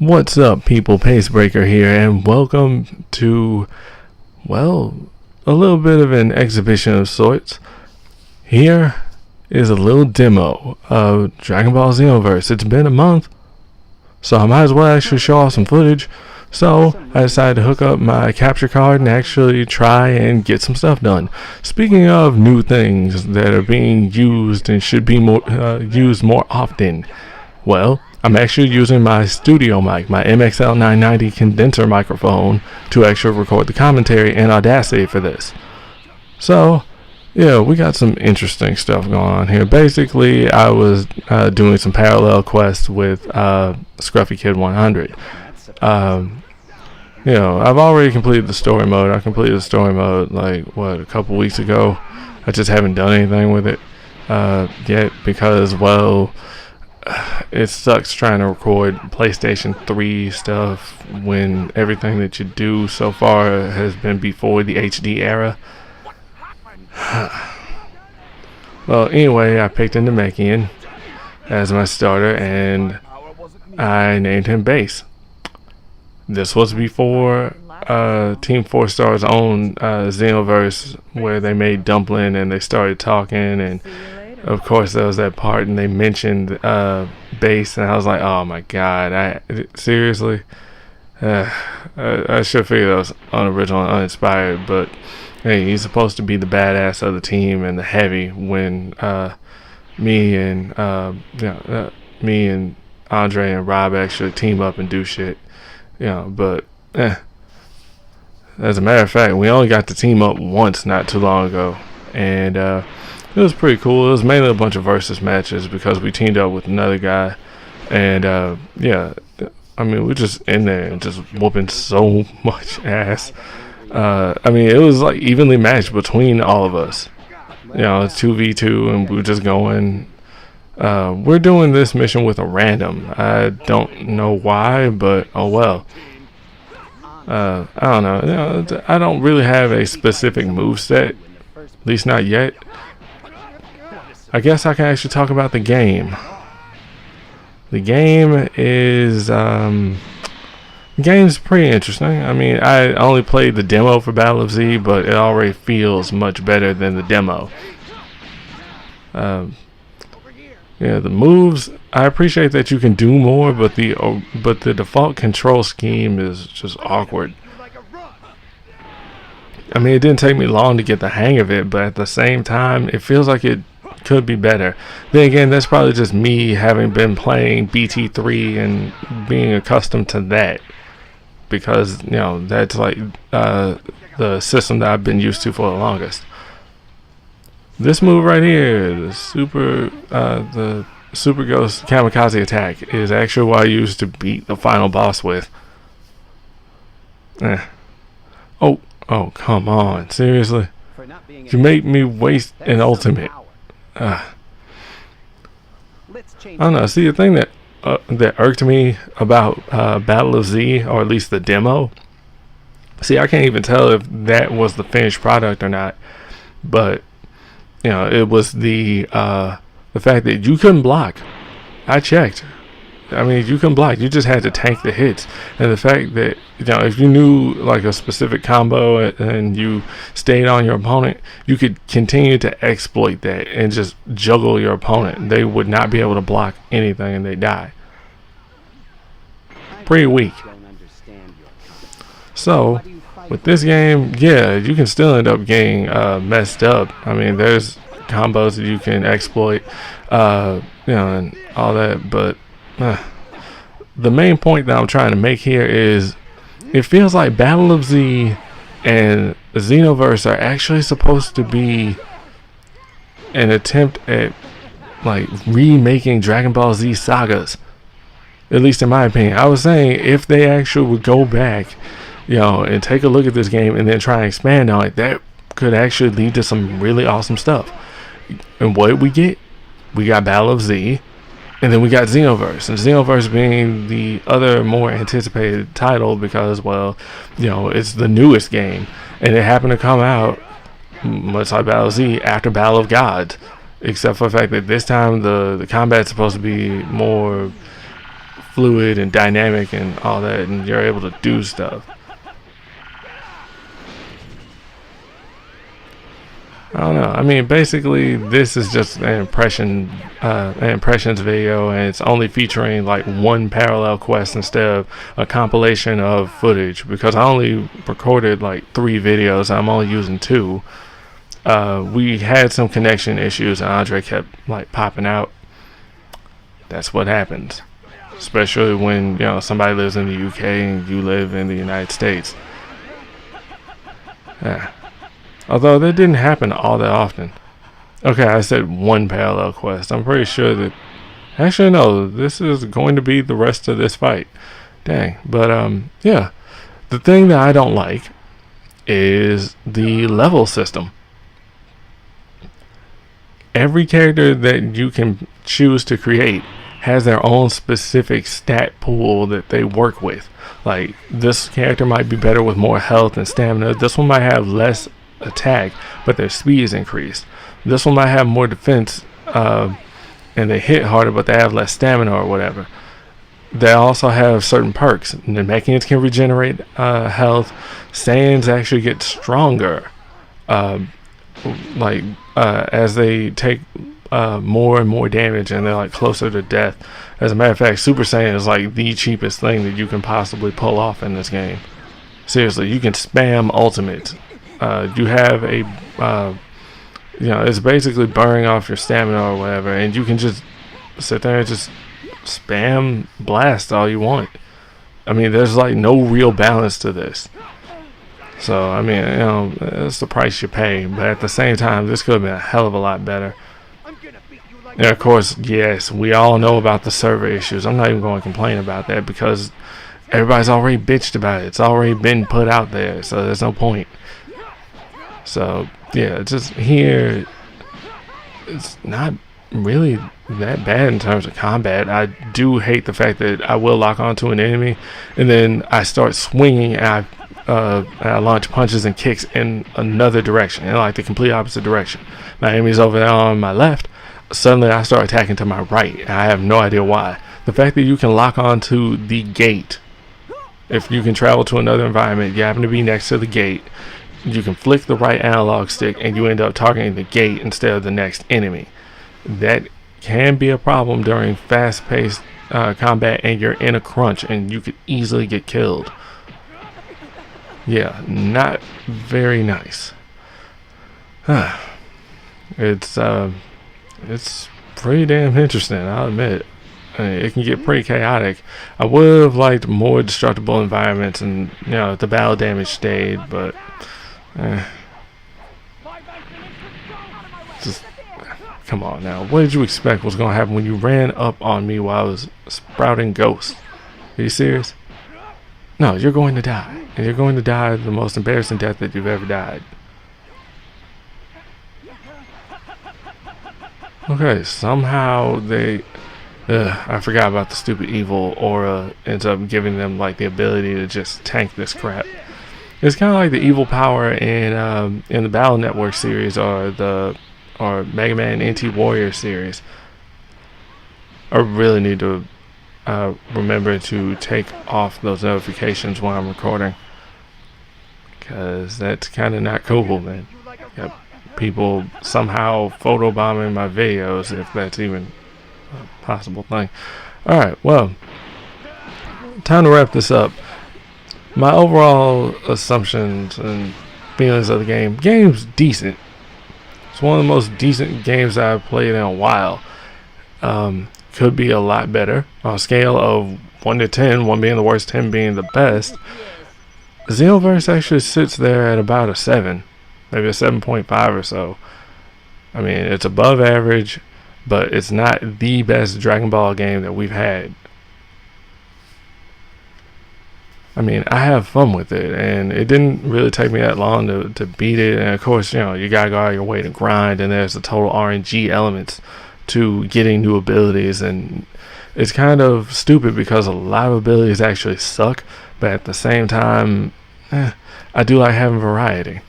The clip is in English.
What's up, people? PaceBreaker here, and welcome to, well, a little bit of an exhibition of sorts. Here is a little demo of Dragon Ball XenoVerse. It's been a month, so I might as well actually show off some footage. So I decided to hook up my capture card and actually try and get some stuff done. Speaking of new things that are being used and should be used more often, well, I'm actually using my studio mic, my MXL 990 condenser microphone, to actually record the commentary and Audacity for this. So, yeah, we got some interesting stuff going on here. Basically, I was doing some parallel quests with Scruffy Kid 100. I've already completed the story mode. I completed the story mode a couple weeks ago. I just haven't done anything with it yet because, well, it sucks trying to record PlayStation 3 stuff when everything that you do so far has been before the HD era. Well, anyway, I picked a Namekian as my starter and I named him Base. This was before Team 4 Star's own XenoVerse, where they made Dumpling and they started talking, and of course there was that part and they mentioned Base, and I was like, oh my god, seriously? I should figure that was unoriginal and uninspired, but hey, he's supposed to be the badass of the team and the heavy when me and Andre and Rob actually team up and do shit. But as a matter of fact, we only got to team up once not too long ago, and it was pretty cool. It was mainly a bunch of versus matches because we teamed up with another guy, and we're just in there and just whooping so much ass. It was like evenly matched between all of us. It's 2v2 and we're just going. We're doing this mission with a random. I don't know why, but oh well. I don't know. I don't really have a specific moveset, at least not yet. I guess I can actually talk about the game. The game is game's pretty interesting. I only played the demo for Battle of Z, but it already feels much better than the demo. The moves, I appreciate that you can do more, but the default control scheme is just awkward. It didn't take me long to get the hang of it, but at the same time, it feels like it could be better. Then again, that's probably just me having been playing BT3 and being accustomed to that, because that's like the system that I've been used to for the longest. This move right here, the Super Ghost Kamikaze attack, is actually what I used to beat the final boss with. Oh, come on, seriously? You make me waste an ultimate. I don't know. See, the thing that irked me about Battle of Z, or at least the demo. See, I can't even tell if that was the finished product or not, but it was the fact that you couldn't block. I checked. You couldn't block. You just had to tank the hits. And the fact that, if you knew like a specific combo and you stayed on your opponent, you could continue to exploit that and just juggle your opponent. They would not be able to block anything and they die. Pretty weak. So, with this game, yeah, you can still end up getting messed up. There's combos that you can exploit, and all that, but the main point that I'm trying to make here is it feels like Battle of Z and XenoVerse are actually supposed to be an attempt at like remaking Dragon Ball Z sagas, at least in my opinion. I was saying if they actually would go back and take a look at this game and then try and expand on it, that could actually lead to some really awesome stuff. And what did we get? We got Battle of Z, and then we got XenoVerse. And XenoVerse being the other more anticipated title because, well, it's the newest game. And it happened to come out, much like Battle of Z, after Battle of Gods. Except for the fact that this time the combat's supposed to be more fluid and dynamic and all that, and you're able to do stuff. I don't know. I mean, basically, this is just an impressions video, and it's only featuring like one parallel quest instead of a compilation of footage, because I only recorded like 3 videos. I'm only using 2. We had some connection issues, and Andre kept like popping out. That's what happens, especially when, you know, somebody lives in the UK and you live in the United States. Yeah. Although that didn't happen all that often. Okay, I said one parallel quest. I'm pretty sure that... Actually, no. This is going to be the rest of this fight. Dang. But, yeah. The thing that I don't like is the level system. Every character that you can choose to create has their own specific stat pool that they work with. Like, this character might be better with more health and stamina. This one might have less attack, but their speed is increased. This one might have more defense, and they hit harder, but they have less stamina or whatever. They also have certain perks. The Namekians can regenerate health. Saiyans actually get stronger, as they take more and more damage, and they're like closer to death. As a matter of fact, Super Saiyan is like the cheapest thing that you can possibly pull off in this game. Seriously, you can spam ultimate. You have a, it's basically burning off your stamina or whatever, and you can just sit there and just spam blast all you want. I mean, there's like no real balance to this. So, I mean, you know, that's the price you pay, but at the same time, this could have been a hell of a lot better. And of course, yes, we all know about the server issues. I'm not even going to complain about that because everybody's already bitched about it. It's already been put out there, so there's no point. So, yeah, just here, it's not really that bad in terms of combat. I do hate the fact that I will lock onto an enemy, and then I start swinging, and I launch punches and kicks in another direction, in like the complete opposite direction. My enemy's over there on my left. Suddenly, I start attacking to my right, and I have no idea why. The fact that you can lock onto the gate, if you can travel to another environment, you happen to be next to the gate, you can flick the right analog stick and you end up targeting the gate instead of the next enemy. That can be a problem during fast-paced combat, and you're in a crunch and you could easily get killed. Yeah, not very nice. It's pretty damn interesting, I'll admit. It can get pretty chaotic. I would have liked more destructible environments, and you know, the battle damage stayed, but just come on now. What did you expect was going to happen when you ran up on me while I was sprouting ghosts? Are you serious? No, you're going to die. And you're going to die the most embarrassing death that you've ever died. Okay, somehow they... I forgot about the stupid evil aura ends up giving them like the ability to just tank this crap. It's kind of like the evil power in the Battle Network series or Mega Man NT Warrior series. I really need to remember to take off those notifications while I'm recording, because that's kind of not cool, man. Got people somehow photobombing my videos, if that's even a possible thing. Alright, well, time to wrap this up. My overall assumptions and feelings of the game's decent. It's one of the most decent games I've played in a while. Could be a lot better. On a scale of 1 to 10, 1 being the worst, 10 being the best, XenoVerse actually sits there at about a 7. Maybe a 7.5 or so. I mean, it's above average, but it's not the best Dragon Ball game that we've had. I mean, I have fun with it, and it didn't really take me that long to beat it. And of course, you know, you gotta go out of your way to grind, and there's the total RNG elements to getting new abilities, and it's kind of stupid because a lot of abilities actually suck, but at the same time, I do like having variety.